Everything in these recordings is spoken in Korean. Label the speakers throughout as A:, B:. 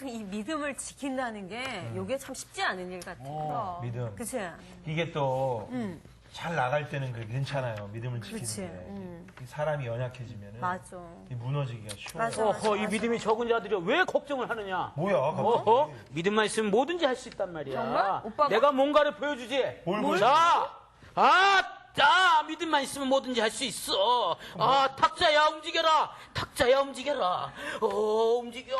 A: 참 이 믿음을 지킨다는 게 요게 참 쉽지 않은 일 같아요.
B: 믿음.
A: 그치?
B: 이게 또 잘 나갈 때는 그게 괜찮아요. 믿음을 지키는데 사람이 연약해지면
A: 맞아.
B: 무너지기가 쉬워요.
A: 맞아.
C: 어허, 이 믿음이 적은 자들이 왜 걱정을 하느냐?
B: 뭐야 갑자기.
C: 어허, 믿음만 있으면 뭐든지 할 수 있단 말이야.
D: 정말? 오빠가?
C: 내가 뭔가를 보여주지.
B: 뭘 보여줘?
C: 자, 믿음만 있으면 뭐든지 할 수 있어. 탁자야 움직여라. 탁자야 움직여라. 움직여.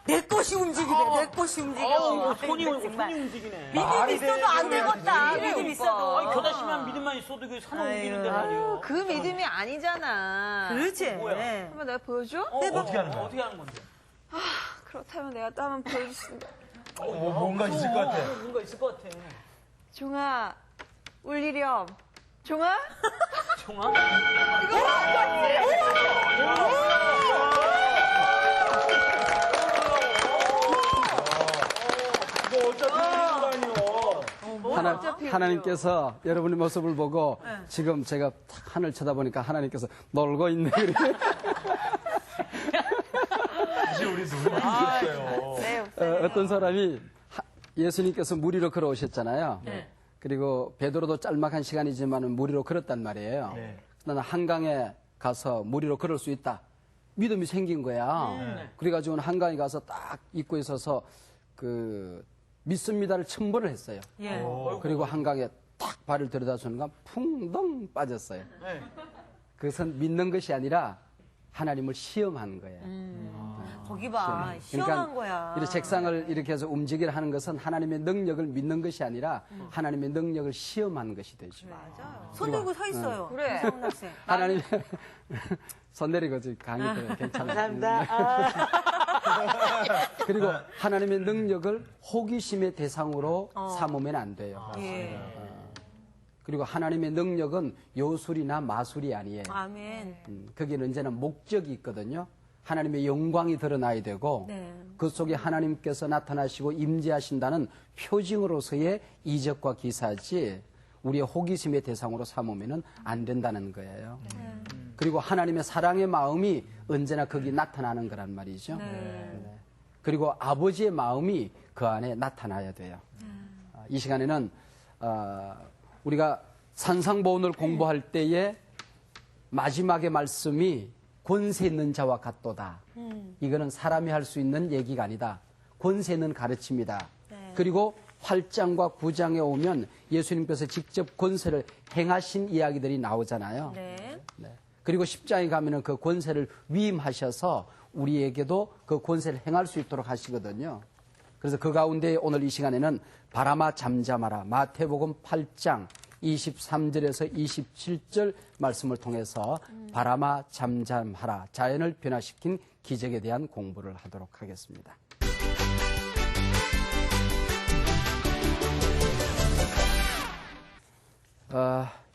A: 내 것이 움직이네, 내 것이 움직여.
C: 손이
A: 정말.
C: 움직이네.
A: 믿음 있어도 안 되겠다.
D: 그래,
A: 믿음
D: 오빠.
A: 있어도.
C: 겨자씨만 믿음만 있어도 그 산을 옮기는데 말이야.
D: 그 믿음이 아니잖아.
A: 그렇지.
C: 뭐야?
D: 한번 내가 보여줘?
B: 어떻게 하는 거야?
C: 어떻게 하는 건데?
D: 그렇다면 내가 또 한번 보여줄 수 있는.
B: 뭔가 있을 것 같아.
C: 뭔가 있을 것 같아.
D: 종아, 울리렴. 종아?
C: 종아?
E: 하나님께서 여러분의 모습을 보고 지금 제가 탁 하늘 쳐다보니까 하나님께서 놀고 있네.
B: 사실 우리 누구나 있어요.
D: 네,
E: 어떤 사람이 예수님께서 물 위로 걸어오셨잖아요. 그리고 베드로도 짤막한 시간이지만 물 위로 걸었단 말이에요.
B: 네.
E: 나는 한강에 가서 물 위로 걸을 수 있다. 믿음이 생긴 거야. 그래가지고 한강에 가서 딱 입고 있어서 믿습니다를 첨부를 했어요.
A: 예.
E: 그리고 한강에 딱 발을 들여다 순간 풍덩 빠졌어요. 그것은 믿는 것이 아니라 하나님을 시험한 거예요.
A: 거기 봐. 시험한 거야.
E: 이렇게 책상을 이렇게 해서 움직이려 하는 것은 하나님의 능력을 믿는 것이 아니라 하나님의 능력을 시험한 것이 되죠.
D: 맞아요.
A: 손 들고 서 있어요.
D: 그래.
A: 성훈 학생.
E: 하나님 손 내리고 강의 때 괜찮습니다.
C: 감사합니다.
E: 그리고 하나님의 능력을 호기심의 대상으로 삼으면 안 돼요.
A: 예.
E: 그리고 하나님의 능력은 요술이나 마술이 아니에요.
A: 아멘.
E: 거기는 언제나 목적이 있거든요. 하나님의 영광이 드러나야 되고
A: 네.
E: 그 속에 하나님께서 나타나시고 임재하신다는 표징으로서의 이적과 기사지 우리의 호기심의 대상으로 삼으면 안 된다는 거예요. 그리고 하나님의 사랑의 마음이 언제나 거기 나타나는 거란 말이죠. 네. 그리고 아버지의 마음이 그 안에 나타나야 돼요. 이 시간에는 우리가 산상보훈을 공부할 때에 마지막의 말씀이 권세 있는 자와 같도다. 이거는 사람이 할 수 있는 얘기가 아니다. 권세 있는 가르침이다.
A: 네.
E: 그리고 8장과 9장에 오면 예수님께서 직접 권세를 행하신 이야기들이 나오잖아요.
A: 네.
E: 그리고 10장에 가면은 그 권세를 위임하셔서 우리에게도 그 권세를 행할 수 있도록 하시거든요. 그래서 그 가운데 오늘 이 시간에는 바람아 잠잠하라. 마태복음 8장 23절에서 27절 말씀을 통해서 바람아 잠잠하라. 자연을 변화시킨 기적에 대한 공부를 하도록 하겠습니다.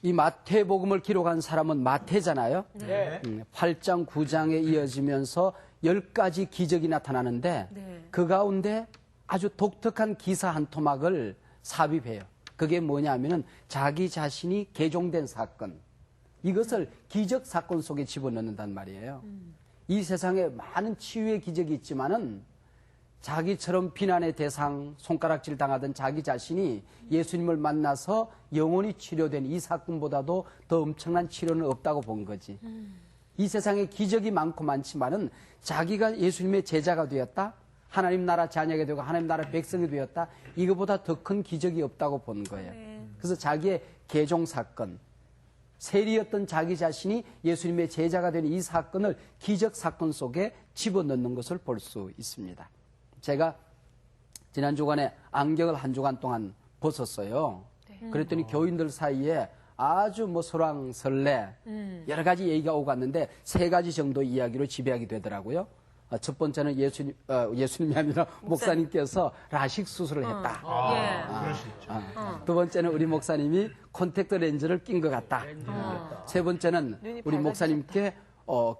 E: 이 마태복음을 기록한 사람은 마태잖아요.
C: 네.
E: 8장, 9장에 이어지면서 10가지 기적이 나타나는데
A: 네.
E: 그 가운데 아주 독특한 기사 한 토막을 삽입해요. 그게 뭐냐면은 자기 자신이 개종된 사건. 이것을 기적 사건 속에 집어넣는단 말이에요. 이 세상에 많은 치유의 기적이 있지만은 자기처럼 비난의 대상, 손가락질 당하던 자기 자신이 예수님을 만나서 영원히 치료된 이 사건보다도 더 엄청난 치료는 없다고 본 거지. 이 세상에 기적이 많고 많지만은 자기가 예수님의 제자가 되었다, 하나님 나라 자녀가 되고 하나님 나라 백성이 되었다, 이거보다 더 큰 기적이 없다고 본 거예요. 그래서 자기의 개종 사건, 세리였던 자기 자신이 예수님의 제자가 되는 이 사건을 기적 사건 속에 집어넣는 것을 볼 수 있습니다. 제가 지난 주간에 안경을 한 주간 동안 벗었어요. 그랬더니 교인들 사이에 아주 설왕설래 여러 가지 얘기가 오고 갔는데 3가지 정도 이야기로 지배하게 되더라고요. 첫 번째는 예수님이 아니라 목사님께서 라식 수술을 했다.
B: 그럴 수 있죠.
E: 두 번째는 우리 목사님이 콘택트 렌즈를 낀 것 같다. 세 번째는 우리 목사님께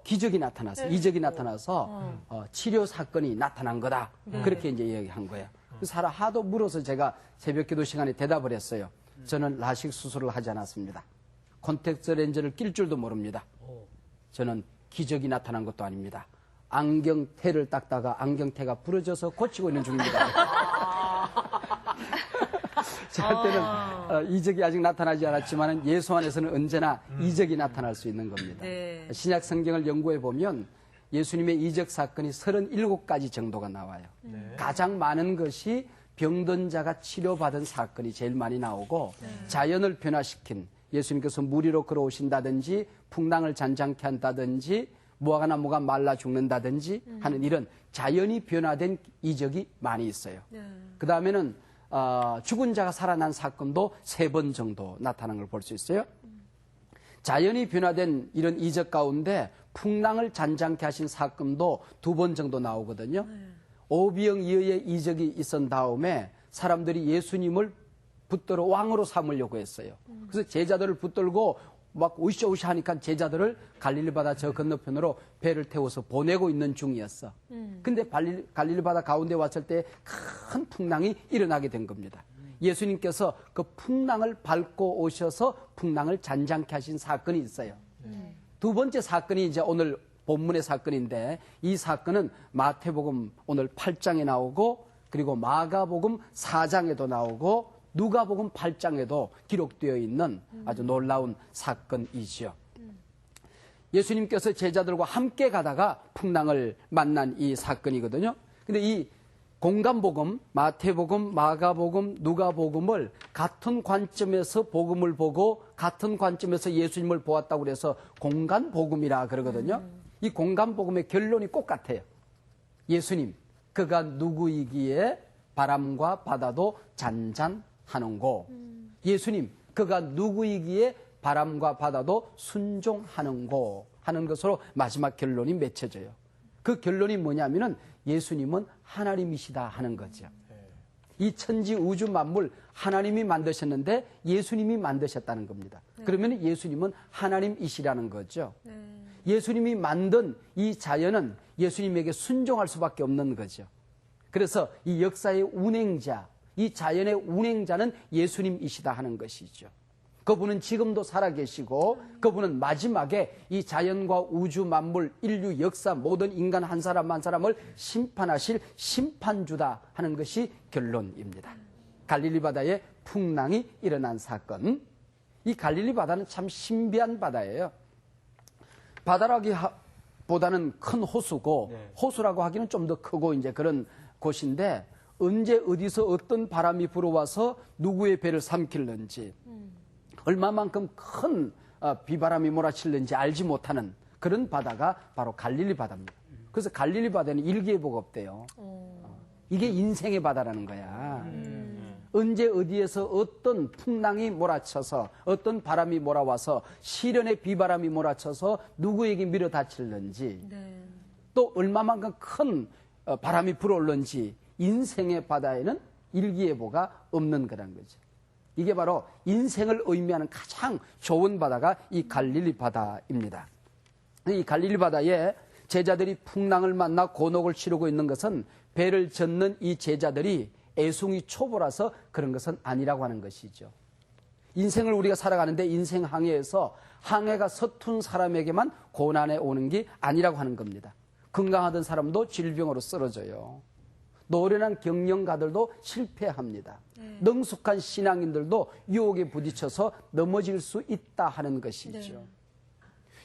E: 기적이 나타나서, 이적이 나타나서 치료 사건이 나타난 거다. 그렇게 이제 이야기한 거예요. 그래서 하도 물어서 제가 새벽 기도 시간에 대답을 했어요. 저는 라식 수술을 하지 않았습니다. 콘택트 렌즈를 낄 줄도 모릅니다. 저는 기적이 나타난 것도 아닙니다. 안경테를 닦다가 안경테가 부러져서 고치고 있는 중입니다. 저 때는 이적이 아직 나타나지 않았지만 예수 안에서는 언제나 이적이 나타날 수 있는 겁니다.
A: 네.
E: 신약 성경을 연구해 보면 예수님의 이적 사건이 37가지 정도가 나와요. 가장 많은 것이 병든 자가 치료받은 사건이 제일 많이 나오고 자연을 변화시킨 예수님께서 물 위로 걸어오신다든지 풍랑을 잔잔케 한다든지 무화과 나무가 말라 죽는다든지 하는 이런 자연이 변화된 이적이 많이 있어요. 그 다음에는 죽은 자가 살아난 사건도 3번 정도 나타난 걸 볼 수 있어요. 자연이 변화된 이런 이적 가운데 풍랑을 잔잔케 하신 사건도 2번 정도 나오거든요. 오병이어의 이적이 있은 다음에 사람들이 예수님을 붙들어 왕으로 삼으려고 했어요. 그래서 제자들을 붙들고 막 으쌰으쌰 하니까 제자들을 갈릴리 바다 저 건너편으로 배를 태워서 보내고 있는 중이었어. 근데 갈릴리 바다 가운데 왔을 때 큰 풍랑이 일어나게 된 겁니다. 예수님께서 그 풍랑을 밟고 오셔서 풍랑을 잔잔케 하신 사건이 있어요. 2번째 사건이 이제 오늘 본문의 사건인데 이 사건은 마태복음 오늘 8장에 나오고 그리고 마가복음 4장에도 나오고 누가복음 8장에도 기록되어 있는 아주 놀라운 사건이지요. 예수님께서 제자들과 함께 가다가 풍랑을 만난 이 사건이거든요. 근데 이 공간복음, 마태복음, 마가복음, 누가복음을 같은 관점에서 복음을 보고 같은 관점에서 예수님을 보았다고 그래서 공간복음이라 그러거든요. 이 공간복음의 결론이 꼭 같아요. 예수님, 그가 누구이기에 바람과 바다도 잔잔하는고. 예수님, 그가 누구이기에 바람과 바다도 순종하는고 하는 것으로 마지막 결론이 맺혀져요. 그 결론이 뭐냐면은 예수님은 하나님이시다 하는 거죠. 이 천지 우주 만물 하나님이 만드셨는데 예수님이 만드셨다는 겁니다. 그러면 예수님은 하나님이시라는 거죠. 예수님이 만든 이 자연은 예수님에게 순종할 수밖에 없는 거죠. 그래서 이 역사의 운행자, 이 자연의 운행자는 예수님이시다 하는 것이죠. 그분은 지금도 살아계시고 그분은 마지막에 이 자연과 우주 만물 인류 역사 모든 인간 한 사람 한 사람을 심판하실 심판주다 하는 것이 결론입니다. 갈릴리 바다에 풍랑이 일어난 사건. 이 갈릴리 바다는 참 신비한 바다예요. 바다라기보다는 큰 호수고 호수라고 하기는 좀 더 크고 이제 그런 곳인데 언제 어디서 어떤 바람이 불어와서 누구의 배를 삼킬는지 얼마만큼 큰 비바람이 몰아칠는지 알지 못하는 그런 바다가 바로 갈릴리 바다입니다. 그래서 갈릴리 바다는 일기예보가 없대요. 이게 인생의 바다라는 거야. 언제 어디에서 어떤 풍랑이 몰아쳐서 어떤 바람이 몰아와서 시련의 비바람이 몰아쳐서 누구에게 밀어닥칠는지 또 얼마만큼 큰 바람이 불어올는지 인생의 바다에는 일기예보가 없는 거라는 거죠. 이게 바로 인생을 의미하는 가장 좋은 바다가 이 갈릴리 바다입니다. 이 갈릴리 바다에 제자들이 풍랑을 만나 곤혹을 치르고 있는 것은 배를 젓는 이 제자들이 애송이 초보라서 그런 것은 아니라고 하는 것이죠. 인생을 우리가 살아가는데 인생 항해에서 항해가 서툰 사람에게만 고난에 오는 게 아니라고 하는 겁니다. 건강하던 사람도 질병으로 쓰러져요. 노련한 경영가들도 실패합니다. 능숙한 신앙인들도 유혹에 부딪혀서 넘어질 수 있다 하는 것이죠.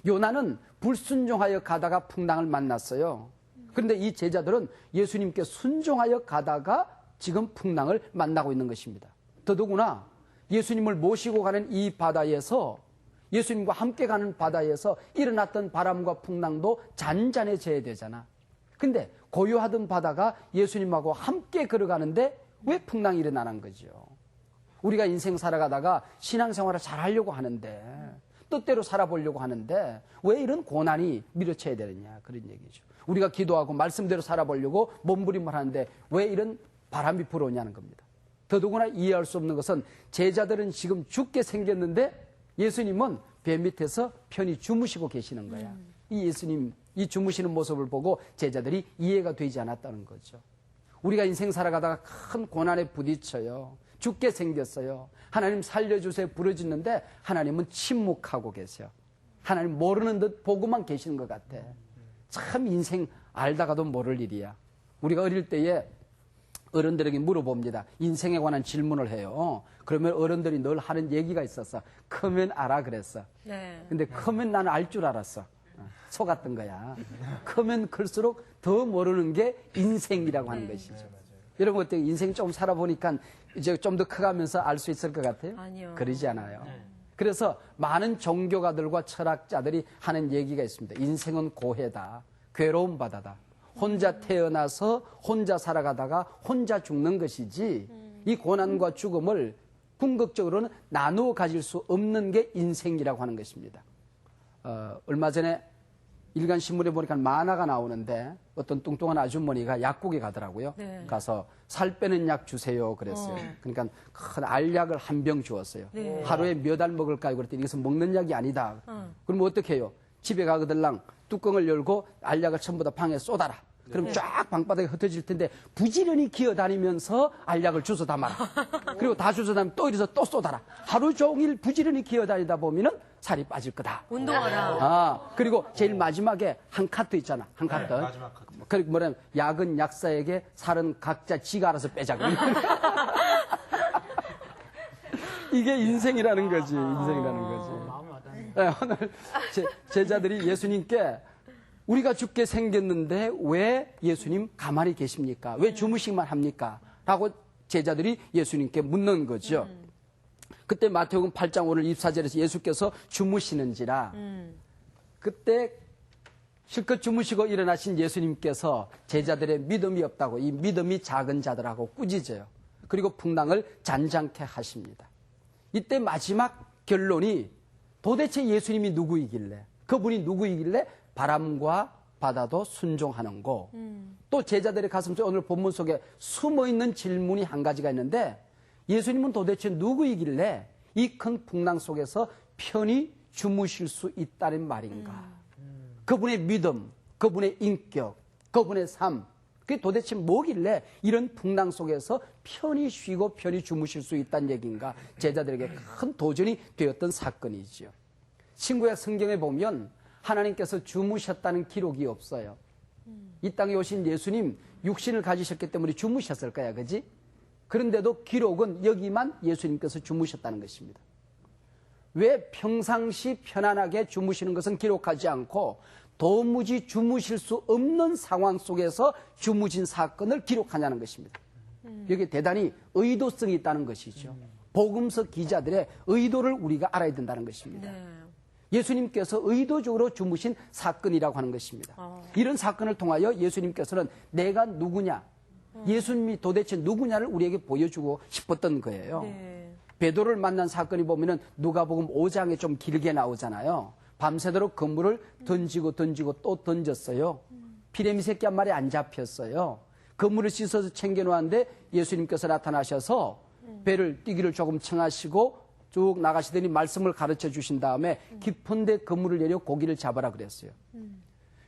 E: 요나는 불순종하여 가다가 풍랑을 만났어요. 그런데 이 제자들은 예수님께 순종하여 가다가 지금 풍랑을 만나고 있는 것입니다. 더더구나 예수님을 모시고 가는 이 바다에서 예수님과 함께 가는 바다에서 일어났던 바람과 풍랑도 잔잔해져야 되잖아. 근데 고요하던 바다가 예수님하고 함께 걸어가는데 왜 풍랑이 일어나는 거죠? 우리가 인생 살아가다가 신앙생활을 잘 하려고 하는데 뜻대로 살아보려고 하는데 왜 이런 고난이 밀어쳐야 되느냐 그런 얘기죠. 우리가 기도하고 말씀대로 살아보려고 몸부림을 하는데 왜 이런 바람이 불어오냐는 겁니다. 더더구나 이해할 수 없는 것은 제자들은 지금 죽게 생겼는데 예수님은 배 밑에서 편히 주무시고 계시는 거야. 이 예수님 이 주무시는 모습을 보고 제자들이 이해가 되지 않았다는 거죠. 우리가 인생 살아가다가 큰 고난에 부딪혀요. 죽게 생겼어요. 하나님 살려주세요 부르짖는데 하나님은 침묵하고 계세요. 하나님 모르는 듯 보고만 계시는 것 같아. 참 인생 알다가도 모를 일이야. 우리가 어릴 때에 어른들에게 물어봅니다. 인생에 관한 질문을 해요. 그러면 어른들이 늘 하는 얘기가 있었어. 크면 알아 그랬어.
A: 네.
E: 근데 크면 나는 알 줄 알았어. 속았던 거야. 크면 클수록 더 모르는 게 인생이라고 하는 것이죠. 여러분 어때요? 인생 좀 살아보니까 이제 좀 더 커가면서 알 수 있을 것 같아요?
A: 아니요.
E: 그러지 않아요. 그래서 많은 종교가들과 철학자들이 하는 얘기가 있습니다. 인생은 고해다. 괴로운 바다다. 혼자 태어나서 혼자 살아가다가 혼자 죽는 것이지 이 고난과 죽음을 궁극적으로는 나누어 가질 수 없는 게 인생이라고 하는 것입니다. 얼마 전에 일간신문에 보니까 만화가 나오는데 어떤 뚱뚱한 아주머니가 약국에 가더라고요.
A: 네.
E: 가서 살 빼는 약 주세요 그랬어요. 그러니까 큰 알약을 한 병 주었어요. 하루에 몇 알 먹을까요? 그랬더니 이것은 먹는 약이 아니다. 그럼 어떻게 해요? 집에 가거들랑 뚜껑을 열고 알약을 전부 다 방에 쏟아라. 그럼 쫙 방바닥에 흩어질 텐데 부지런히 기어다니면서 알약을 주워 담아라. 그리고 다 주워 담으면 또 이래서 또 쏟아라. 하루 종일 부지런히 기어다니다 보면은 살이 빠질 거다.
A: 운동하라.
E: 그리고 제일 마지막에 한 카트 있잖아. 한 카트.
B: 마지막 카트.
E: 그리고 뭐냐면 약은 약사에게 살은 각자 지가 알아서 빼자. 이게 인생이라는 거지. 인생이라는 거지.
C: 마음이 와닿네.
E: 네, 오늘 제자들이 예수님께 우리가 죽게 생겼는데 왜 예수님 가만히 계십니까? 왜 주무시기만 합니까? 라고 제자들이 예수님께 묻는 거죠. 그때 마태복음 8장 오늘 24절에서 예수께서 주무시는지라 그때 실컷 주무시고 일어나신 예수님께서 제자들의 믿음이 없다고 이 믿음이 작은 자들하고 꾸짖어요. 그리고 풍랑을 잔잔케 하십니다. 이때 마지막 결론이 도대체 예수님이 누구이길래 그분이 누구이길래 바람과 바다도 순종하는 거. 또 제자들의 가슴속에 오늘 본문 속에 숨어있는 질문이 한 가지가 있는데 예수님은 도대체 누구이길래 이 큰 풍랑 속에서 편히 주무실 수 있다는 말인가. 그분의 믿음, 그분의 인격, 그분의 삶 그게 도대체 뭐길래 이런 풍랑 속에서 편히 쉬고 편히 주무실 수 있다는 얘기인가. 제자들에게 큰 도전이 되었던 사건이죠. 신구약 성경에 보면 하나님께서 주무셨다는 기록이 없어요. 이 땅에 오신 예수님 육신을 가지셨기 때문에 주무셨을 거야, 그지? 그런데도 기록은 여기만 예수님께서 주무셨다는 것입니다. 왜 평상시 편안하게 주무시는 것은 기록하지 않고 도무지 주무실 수 없는 상황 속에서 주무신 사건을 기록하냐는 것입니다. 여기에 대단히 의도성이 있다는 것이죠. 복음서 기자들의 의도를 우리가 알아야 된다는 것입니다.
A: 네.
E: 예수님께서 의도적으로 주무신 사건이라고 하는 것입니다. 이런 사건을 통하여 예수님께서는 내가 누구냐, 예수님이 도대체 누구냐를 우리에게 보여주고 싶었던 거예요.
A: 네.
E: 베드로를 만난 사건이 보면은 누가복음 5장에 좀 길게 나오잖아요. 밤새도록 그물을 던지고 또 던졌어요. 피레미 새끼 한 마리 안 잡혔어요. 그물을 씻어서 챙겨놓았는데 예수님께서 나타나셔서 배를 뛰기를 조금 청하시고 쭉 나가시더니 말씀을 가르쳐 주신 다음에 깊은데 그물을 내려 고기를 잡아라 그랬어요.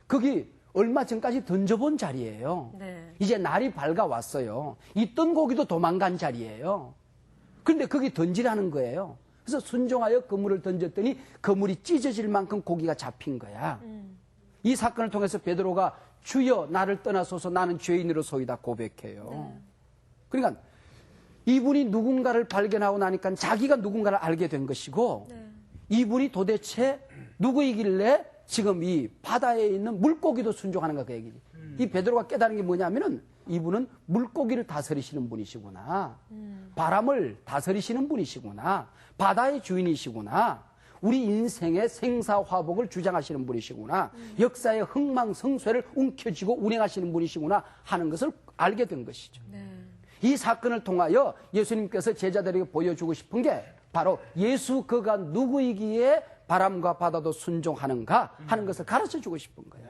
E: 거기 얼마 전까지 던져본 자리예요.
A: 네.
E: 이제 날이 밝아왔어요. 있던 고기도 도망간 자리예요. 그런데 거기 던지라는 거예요. 그래서 순종하여 그물을 던졌더니 그물이 찢어질 만큼 고기가 잡힌 거야. 이 사건을 통해서 베드로가 주여 나를 떠나소서 나는 죄인으로소이다 고백해요. 그러니까 이분이 누군가를 발견하고 나니까 자기가 누군가를 알게 된 것이고 이분이 도대체 누구이길래 지금 이 바다에 있는 물고기도 순종하는가 그 얘기지. 이 베드로가 깨달은 게 뭐냐면은 이분은 물고기를 다스리시는 분이시구나. 바람을 다스리시는 분이시구나. 바다의 주인이시구나. 우리 인생의 생사화복을 주장하시는 분이시구나. 역사의 흥망성쇠를 움켜쥐고 운행하시는 분이시구나 하는 것을 알게 된 것이죠. 이 사건을 통하여 예수님께서 제자들에게 보여주고 싶은 게 바로 예수 그가 누구이기에 바람과 바다도 순종하는가 하는 것을 가르쳐주고 싶은 거예요.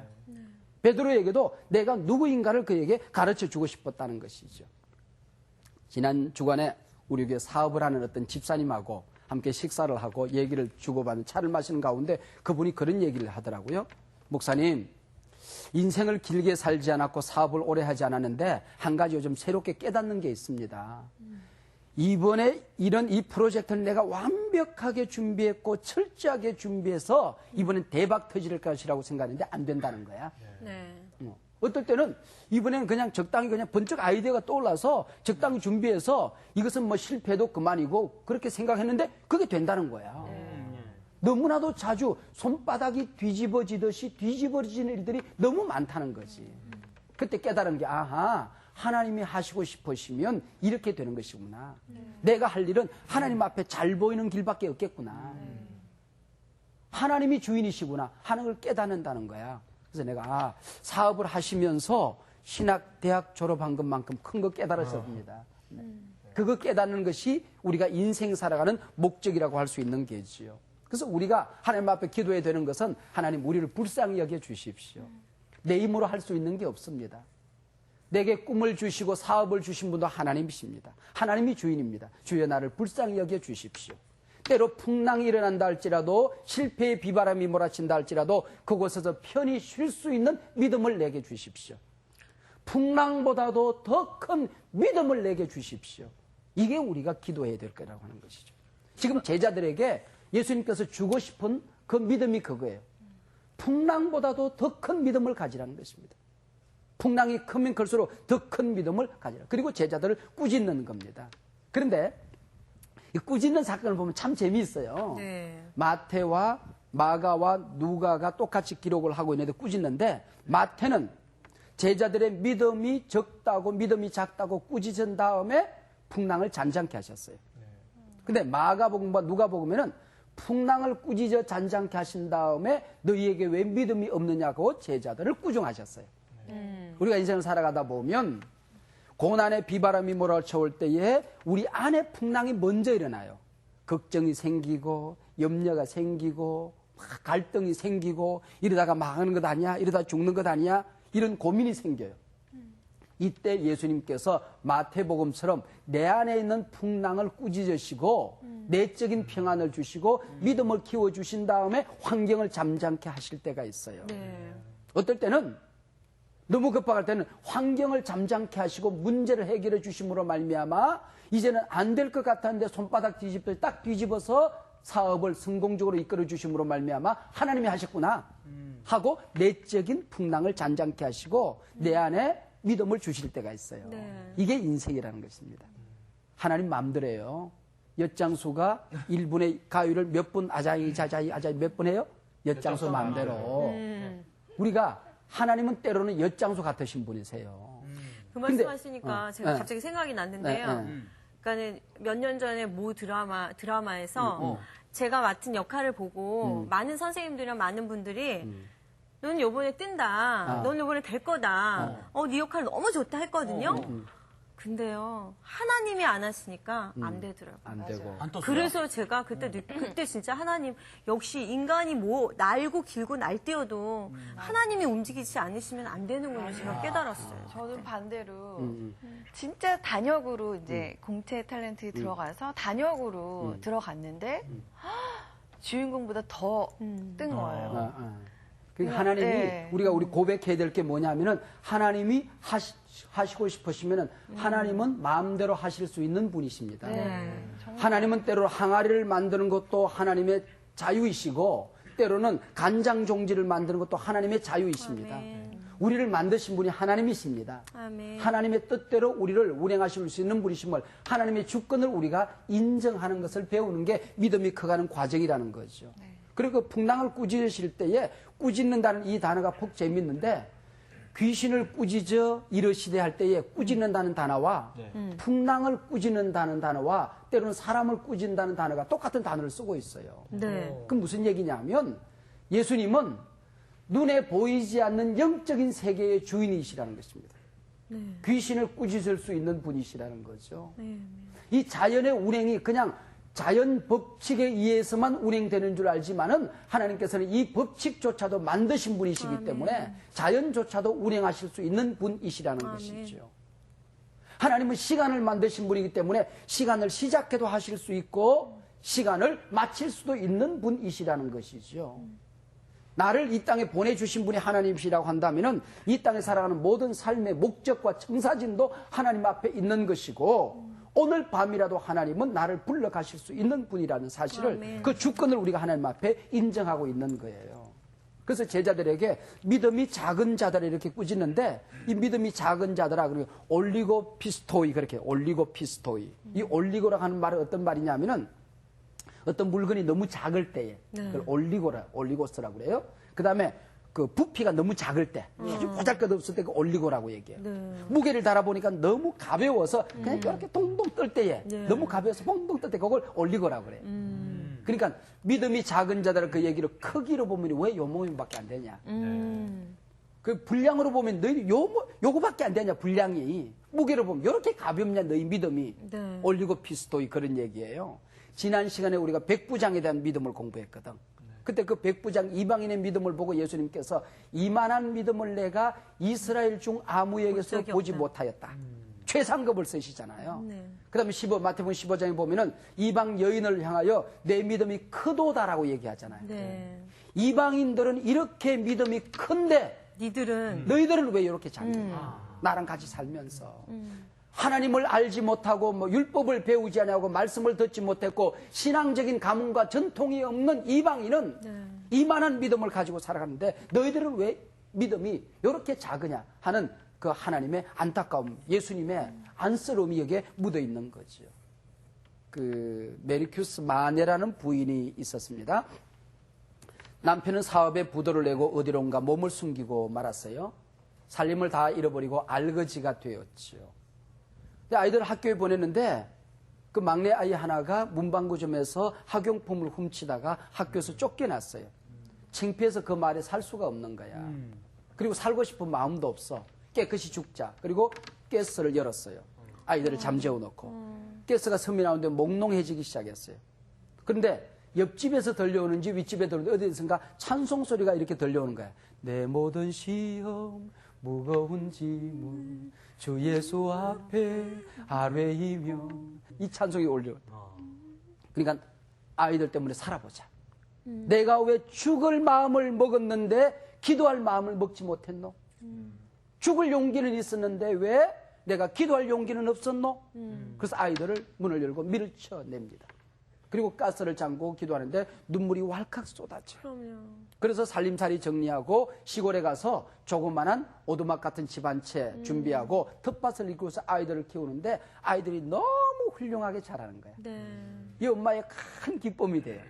E: 베드로에게도 내가 누구인가를 그에게 가르쳐주고 싶었다는 것이죠. 지난 주간에 우리 교회 사업을 하는 어떤 집사님하고 함께 식사를 하고 얘기를 주고받는 차를 마시는 가운데 그분이 그런 얘기를 하더라고요. 목사님, 인생을 길게 살지 않았고 사업을 오래 하지 않았는데 한 가지 요즘 새롭게 깨닫는 게 있습니다. 이번에 이 프로젝트를 내가 완벽하게 준비했고 철저하게 준비해서 이번엔 대박 터질 것이라고 생각했는데 안 된다는 거야.
A: 네.
E: 어떨 때는 이번에는 그냥 적당히 그냥 번쩍 아이디어가 떠올라서 적당히 준비해서 이것은 뭐 실패도 그만이고 그렇게 생각했는데 그게 된다는 거야. 너무나도 자주 손바닥이 뒤집어지듯이 뒤집어지는 일들이 너무 많다는 거지. 그때 깨달은 게 아하, 하나님이 하시고 싶으시면 이렇게 되는 것이구나. 내가 할 일은 하나님 앞에 잘 보이는 길밖에 없겠구나. 하나님이 주인이시구나 하는 걸 깨닫는다는 거야. 그래서 내가 사업을 하시면서 신학 대학 졸업한 것만큼 큰 거 깨달았습니다. 그거 깨닫는 것이 우리가 인생 살아가는 목적이라고 할 수 있는 게지요. 그래서 우리가 하나님 앞에 기도해야 되는 것은 하나님 우리를 불쌍히 여겨 주십시오. 내 힘으로 할 수 있는 게 없습니다. 내게 꿈을 주시고 사업을 주신 분도 하나님이십니다. 하나님이 주인입니다. 주여 나를 불쌍히 여겨 주십시오. 때로 풍랑이 일어난다 할지라도 실패의 비바람이 몰아친다 할지라도 그곳에서 편히 쉴 수 있는 믿음을 내게 주십시오. 풍랑보다도 더 큰 믿음을 내게 주십시오. 이게 우리가 기도해야 될 거라고 하는 것이죠. 지금 제자들에게 예수님께서 주고 싶은 그 믿음이 그거예요. 풍랑보다도 더 큰 믿음을 가지라는 것입니다. 풍랑이 크면 클수록 더 큰 믿음을 가지라. 그리고 제자들을 꾸짖는 겁니다. 그런데 이 꾸짖는 사건을 보면 참 재미있어요.
A: 네.
E: 마태와 마가와 누가가 똑같이 기록을 하고 있는데 꾸짖는데 마태는 제자들의 믿음이 적다고 믿음이 작다고 꾸짖은 다음에 풍랑을 잔잔케 하셨어요. 근데 마가복음과 누가복음에는 풍랑을 꾸짖어 잔잔케 하신 다음에 너희에게 왜 믿음이 없느냐고 제자들을 꾸중하셨어요. 우리가 인생을 살아가다 보면 고난의 비바람이 몰아쳐올 때에 우리 안에 풍랑이 먼저 일어나요. 걱정이 생기고 염려가 생기고 막 갈등이 생기고 이러다가 망하는 것 아니야? 이러다 죽는 것 아니야? 이런 고민이 생겨요. 이때 예수님께서 마태복음처럼 내 안에 있는 풍랑을 꾸짖으시고 내적인 평안을 주시고 믿음을 키워주신 다음에 환경을 잠잠케 하실 때가 있어요.
A: 네.
E: 어떨 때는 너무 급박할 때는 환경을 잠잠케 하시고 문제를 해결해 주심으로 말미암아 이제는 안 될 것 같았는데 손바닥 뒤집듯이 딱 뒤집어서 사업을 성공적으로 이끌어 주심으로 말미암아 하나님이 하셨구나 하고 내적인 풍랑을 잔잔케 하시고 내 안에 믿음을 주실 때가 있어요.
A: 네.
E: 이게 인생이라는 것입니다. 하나님 마음대로예요. 엿장수가 1분의 가위를 몇 분 아자이 몇 분 해요? 엿장수 마음대로. 우리가 하나님은 때로는 엿장수 같으신 분이세요.
A: 그 말씀하시니까 제가
E: 네.
A: 갑자기 생각이 났는데요. 그러니까는 몇 년 전에 모 드라마에서 제가 맡은 역할을 보고 많은 선생님들이랑 많은 분들이 넌 요번에 뜬다. 넌 요번에 될 거다. 네 역할 너무 좋다 했거든요. 근데요, 하나님이 안 하시니까 안 되더라고요.
E: 안 되고.
C: 안 떴어요?
A: 그래서 제가 그때 진짜 하나님, 역시 인간이 뭐 날고 길고 날뛰어도 하나님이 움직이지 않으시면 안 되는군요. 제가 깨달았어요.
D: 저는 반대로 진짜 단역으로 이제 공채 탤런트에 들어가서 단역으로 들어갔는데 주인공보다 더 뜬 거예요.
E: 그러니까 하나님이
D: 네.
E: 우리 고백해야 될 게 뭐냐면은 하나님이 하시고 싶으시면은 하나님은 마음대로 하실 수 있는 분이십니다.
A: 네.
E: 하나님은 때로 항아리를 만드는 것도 하나님의 자유이시고 때로는 간장 종지를 만드는 것도 하나님의 자유이십니다.
A: 아멘.
E: 우리를 만드신 분이 하나님이십니다.
A: 아멘.
E: 하나님의 뜻대로 우리를 운행하실 수 있는 분이심을 하나님의 주권을 우리가 인정하는 것을 배우는 게 믿음이 커가는 과정이라는 거죠. 그리고 풍랑을 꾸짖으실 때에 꾸짖는다는 이 단어가 퍽 재밌는데 귀신을 꾸짖어 이러시되 할 때에 꾸짖는다는 단어와 풍랑을 꾸짖는다는 단어와 때로는 사람을 꾸짖는다는 단어가 똑같은 단어를 쓰고 있어요.
A: 네.
E: 그럼 무슨 얘기냐면 예수님은 눈에 보이지 않는 영적인 세계의 주인이시라는 것입니다. 귀신을 꾸짖을 수 있는 분이시라는 거죠. 이 자연의 운행이 그냥 자연 법칙에 의해서만 운행되는 줄 알지만은 하나님께서는 이 법칙조차도 만드신 분이시기 때문에 자연조차도 운행하실 수 있는 분이시라는 것이죠. 하나님은 시간을 만드신 분이기 때문에 시간을 시작해도 하실 수 있고 시간을 마칠 수도 있는 분이시라는 것이죠. 나를 이 땅에 보내주신 분이 하나님이시라고 한다면은 이 땅에 살아가는 모든 삶의 목적과 청사진도 하나님 앞에 있는 것이고 오늘 밤이라도 하나님은 나를 불러가실 수 있는 분이라는 사실을
A: 아멘.
E: 그 주권을 우리가 하나님 앞에 인정하고 있는 거예요. 그래서 제자들에게 믿음이 작은 자들을 이렇게 꾸짖는데 이 믿음이 작은 자들아 그리고 올리고피스토이 그렇게 올리고피스토이 이 올리고라고 하는 말은 어떤 말이냐면은 어떤 물건이 너무 작을 때에 그걸 올리고스라고 그래요. 그다음에 그 부피가 너무 작을 때 아주 보잘것없을 때 그 올리고라고 얘기해요. 무게를 달아보니까 너무 가벼워서 그냥 이렇게 동동 뜰 때에 너무 가벼워서 동동 뜰 때 그걸 올리고라고 그래요. 그러니까 믿음이 작은 자들은 그 얘기를 크기로 보면 왜 요 모양밖에 안 되냐. 그 분량으로 보면 너희 요거밖에 안 되냐 분량이. 무게로 보면 이렇게 가볍냐 너희 믿음이. 올리고피스토이 그런 얘기예요. 지난 시간에 우리가 백부장에 대한 믿음을 공부했거든. 그때 그 백부장 이방인의 믿음을 보고 예수님께서 이만한 믿음을 내가 이스라엘 중 아무에게서 보지 못하였다. 최상급을 쓰시잖아요. 그 다음에 마태복음 15장에 보면은 이방 여인을 향하여 내 믿음이 크도다라고 얘기하잖아요. 이방인들은 이렇게 믿음이 큰데 너희들은 왜 이렇게 작냐. 나랑 같이 살면서. 하나님을 알지 못하고 뭐 율법을 배우지 않냐고 말씀을 듣지 못했고 신앙적인 가문과 전통이 없는 이방인은 이만한 믿음을 가지고 살아가는데 너희들은 왜 믿음이 이렇게 작으냐 하는 그 하나님의 안타까움, 예수님의 안쓰러움이 여기에 묻어 있는 거죠. 그 메리큐스 마네라는 부인이 있었습니다. 남편은 사업에 부도를 내고 어디론가 몸을 숨기고 말았어요. 살림을 다 잃어버리고 알거지가 되었죠. 아이들을 학교에 보냈는데 그 막내 아이 하나가 문방구점에서 학용품을 훔치다가 학교에서 쫓겨났어요. 창피해서 그 말에 살 수가 없는 거야. 그리고 살고 싶은 마음도 없어. 깨끗이 죽자. 그리고 가스를 열었어요. 아이들을 잠재워 놓고. 가스가 섬이 나오는데 몽롱해지기 시작했어요. 그런데 옆집에서 들려오는지 윗집에 들려오는지 어디선가 찬송 소리가 이렇게 들려오는 거야. 내 모든 시험 무거운 짐을 주 예수 앞에 아뢰이며 이 찬송이 올려. 그러니까 아이들 때문에 살아보자. 내가 왜 죽을 마음을 먹었는데 기도할 마음을 먹지 못했노? 죽을 용기는 있었는데 왜 내가 기도할 용기는 없었노? 그래서 아이들을 문을 열고 밀쳐냅니다. 그리고 가스를 잠그고 기도하는데 눈물이 왈칵 쏟아져요. 그래서 살림살이 정리하고 시골에 가서 조그만한 오두막 같은 집 한 채 준비하고 텃밭을 이끌어서 아이들을 키우는데 아이들이 너무 훌륭하게 자라는 거예요. 이 엄마의 큰 기쁨이 돼요.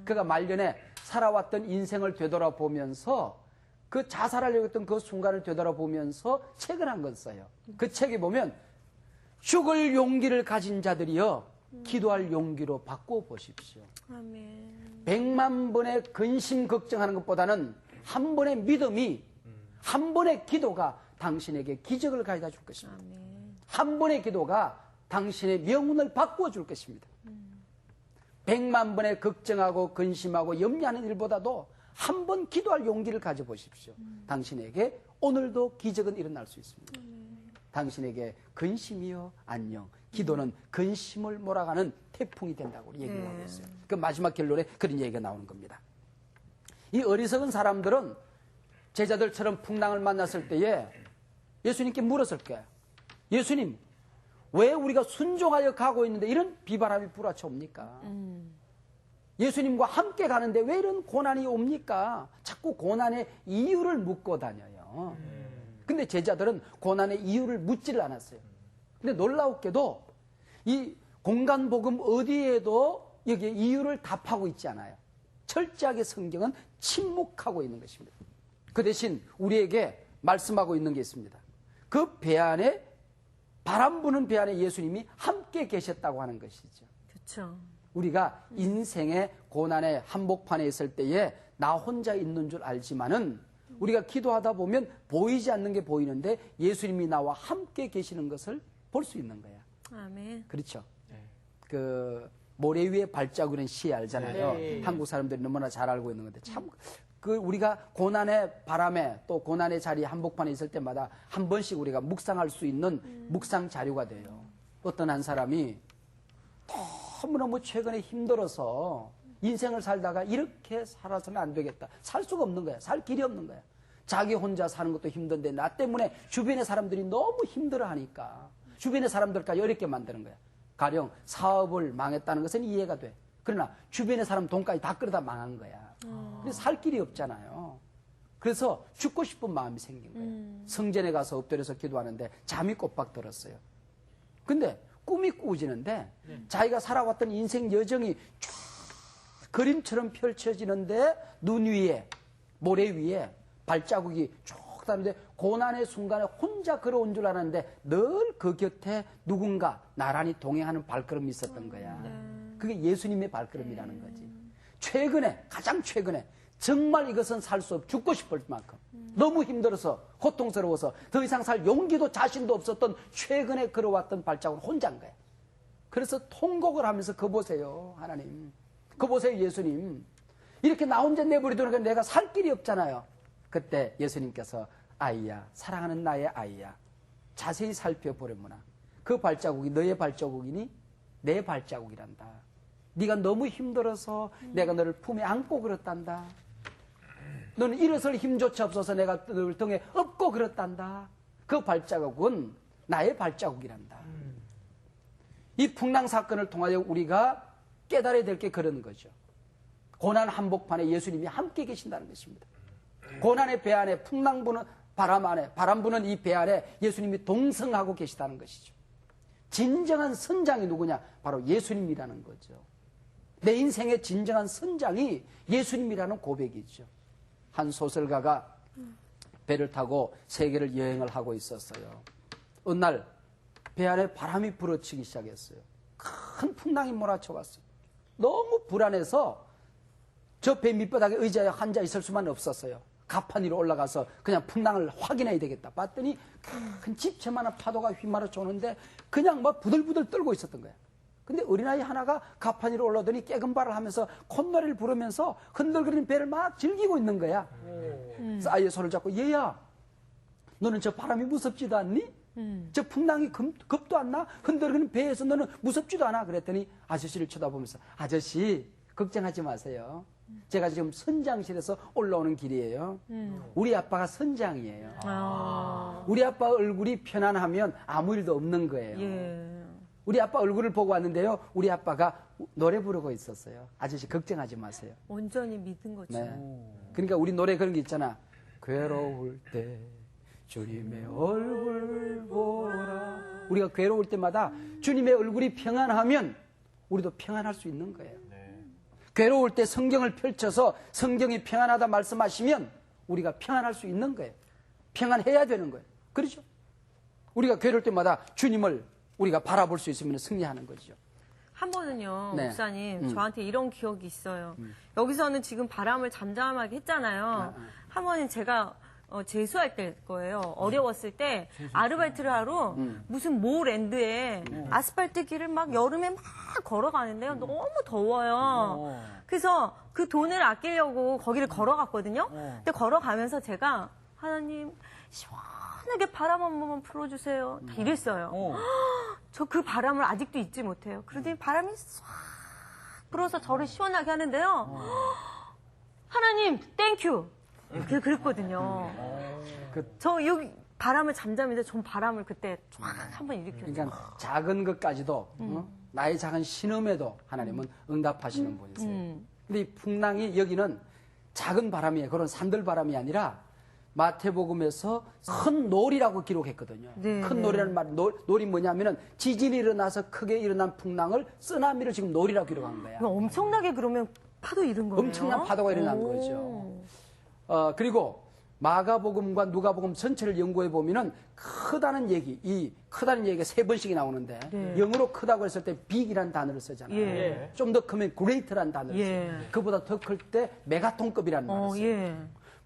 E: 그가 말년에 살아왔던 인생을 되돌아보면서 그 자살하려고 했던 그 순간을 되돌아보면서 책을 한 권 써요. 그 책에 보면 죽을 용기를 가진 자들이여 기도할 용기로 바꾸어 보십시오.
A: 아멘.
E: 100만 번의 근심 걱정하는 것보다는 한 번의 믿음이 한 번의 기도가 당신에게 기적을 가져다 줄 것입니다.
A: 아멘.
E: 한 번의 기도가 당신의 명운을 바꾸어 줄 것입니다. 100만 번의 걱정하고 근심하고 염려하는 일보다도 한 번 기도할 용기를 가져보십시오. 당신에게 오늘도 기적은 일어날 수 있습니다. 당신에게 근심이여 안녕. 기도는 근심을 몰아가는 태풍이 된다고 얘기를 하고 있어요. 그 마지막 결론에 그런 얘기가 나오는 겁니다. 이 어리석은 사람들은 제자들처럼 풍랑을 만났을 때에 예수님께 물었을 거예요. 예수님, 왜 우리가 순종하여 가고 있는데 이런 비바람이 불어쳐옵니까? 예수님과 함께 가는데 왜 이런 고난이 옵니까? 자꾸 고난의 이유를 묻고 다녀요. 근데 제자들은 고난의 이유를 묻지를 않았어요. 근데 놀라웠게도 이 공간복음 어디에도 여기에 이유를 답하고 있지 않아요. 철저하게 성경은 침묵하고 있는 것입니다. 그 대신 우리에게 말씀하고 있는 게 있습니다. 그 배 안에 바람 부는 배 안에 예수님이 함께 계셨다고 하는 것이죠.
A: 그렇죠.
E: 우리가 인생의 고난의 한복판에 있을 때에 나 혼자 있는 줄 알지만은 우리가 기도하다 보면 보이지 않는 게 보이는데 예수님이 나와 함께 계시는 것을 볼 수 있는 거야.
A: 아멘.
E: 그렇죠. 그 모래 위에 발자국이라는 시 알잖아요. 한국 사람들이 너무나 잘 알고 있는 건데 참 그 우리가 고난의 바람에 또 고난의 자리 한복판에 있을 때마다 한 번씩 우리가 묵상할 수 있는 묵상 자료가 돼요. 어떤 한 사람이 너무너무 최근에 힘들어서 인생을 살다가 이렇게 살아서는 안 되겠다. 살 수가 없는 거야. 살 길이 없는 거야. 자기 혼자 사는 것도 힘든데 나 때문에 주변의 사람들이 너무 힘들어하니까 주변의 사람들까지 어렵게 만드는 거야. 가령 사업을 망했다는 것은 이해가 돼. 그러나 주변의 사람 돈까지 다 끌어다 망한 거야. 근데 살 길이 없잖아요. 그래서 죽고 싶은 마음이 생긴 거예요. 성전에 가서 엎드려서 기도하는데 잠이 꼬박 들었어요. 근데 꿈이 꾸어지는데 자기가 살아왔던 인생 여정이 쫙 그림처럼 펼쳐지는데 눈 위에, 모래 위에 발자국이 쭉 다는데 고난의 순간에 혼자 걸어온 줄 알았는데 늘 그 곁에 누군가 나란히 동행하는 발걸음이 있었던 거야. 그게 예수님의 발걸음이라는 거지. 최근에, 가장 최근에 정말 이것은 살 수 없, 죽고 싶을 만큼 너무 힘들어서 고통스러워서 더 이상 살 용기도 자신도 없었던 최근에 걸어왔던 발자국은 혼자인 거야. 그래서 통곡을 하면서 그 보세요, 하나님. 그 보세요, 예수님. 이렇게 나 혼자 내버려두니까 내가 살 길이 없잖아요. 그때 예수님께서 아이야, 사랑하는 나의 아이야, 자세히 살펴보려무나. 그 발자국이 너의 발자국이니 내 발자국이란다. 네가 너무 힘들어서 내가 너를 품에 안고 그렇단다. 너는 일어설 힘조차 없어서 내가 너를 등에 업고 그렇단다. 그 발자국은 나의 발자국이란다. 이 풍랑 사건을 통하여 우리가 깨달아야 될 게 그런 거죠. 고난 한복판에 예수님이 함께 계신다는 것입니다. 고난의 배 안에 풍랑 부는 바람 안에, 바람 부는 이 배 안에 예수님이 동성하고 계시다는 것이죠. 진정한 선장이 누구냐? 바로 예수님이라는 거죠. 내 인생의 진정한 선장이 예수님이라는 고백이죠. 한 소설가가 배를 타고 세계를 여행을 하고 있었어요. 어느 날 배 안에 바람이 불어치기 시작했어요. 큰 풍랑이 몰아쳐 왔어요. 너무 불안해서 저 배 밑바닥에 의자에 앉아 있을 수만 없었어요. 가판 위로 올라가서 그냥 풍랑을 확인해야 되겠다. 봤더니 큰 집채만한 파도가 휘말아쳐 오는데 그냥 막 부들부들 떨고 있었던 거야. 근데 어린아이 하나가 가판 위로 올라오더니 깨금발을 하면서 콧노래를 부르면서 흔들거리는 배를 막 즐기고 있는 거야. 그래서 아이의 손을 잡고 얘야, 너는 저 바람이 무섭지도 않니? 저 풍랑이 겁도 안 나? 흔들거리는 배에서 너는 무섭지도 않아? 그랬더니 아저씨를 쳐다보면서 아저씨 걱정하지 마세요. 제가 지금 선장실에서 올라오는 길이에요. 우리 아빠가 선장이에요. 우리 아빠 얼굴이 편안하면 아무 일도 없는 거예요.
A: 예.
E: 우리 아빠 얼굴을 보고 왔는데요. 우리 아빠가 노래 부르고 있었어요. 아저씨 걱정하지 마세요.
A: 온전히 믿은 거죠.
E: 네. 그러니까 우리 노래 그런 게 있잖아. 괴로울 때 주님의 얼굴 보라. 우리가 괴로울 때마다 주님의 얼굴이 평안하면 우리도 평안할 수 있는 거예요. 괴로울 때 성경을 펼쳐서 성경이 평안하다 말씀하시면 우리가 평안할 수 있는 거예요. 평안해야 되는 거예요. 그렇죠? 우리가 괴로울 때마다 주님을 우리가 바라볼 수 있으면 승리하는 거죠.
A: 한 번은요,
E: 네.
A: 목사님, 저한테 이런 기억이 있어요. 여기서는 지금 바람을 잠잠하게 했잖아요. 한 번은 제가 재수할 때 거예요. 어려웠을 때 아르바이트를 하러 무슨 모랜드에 아스팔트 길을 막 여름에 막 걸어가는데요. 너무 더워요. 그래서 그 돈을 아끼려고 거기를 걸어갔거든요. 근데 걸어가면서 제가 하나님 시원하게 바람 한 번만 불어주세요. 다 이랬어요. 저 그 바람을 아직도 잊지 못해요. 그러더니 바람이 싹 불어서 저를 시원하게 하는데요. 하나님 땡큐. 그랬거든요. 저 여기 바람을 잠잠인데 전 바람을 그때 쫙 한번 일으켰죠.
E: 그러니까 작은 것까지도 나의 작은 신음에도 하나님은 응답하시는 분이세요. 근데 이 풍랑이 여기는 작은 바람이에요. 그런 산들 바람이 아니라 마태복음에서 큰 놀이라고 기록했거든요.
A: 네,
E: 큰
A: 네.
E: 놀이라는 말, 놀이 뭐냐면은 지진이 일어나서 크게 일어난 풍랑을 쓰나미를 지금 놀이라고 기록한 거야.
A: 엄청나게 그러면 파도 일은 거예요?
E: 엄청난 파도가 일어난 거죠. 그리고 마가복음과 누가복음 전체를 연구해 보면은 크다는 얘기, 이 크다는 얘기가 3번씩이 나오는데
A: 네.
E: 영어로 크다고 했을 때 big이라는 단어를 쓰잖아요.
A: 예.
E: 좀 더 크면 great라는 단어를
A: 예.
E: 써요. 그보다 더 클 때 메가톤급이라는 말을 써요.
A: 예.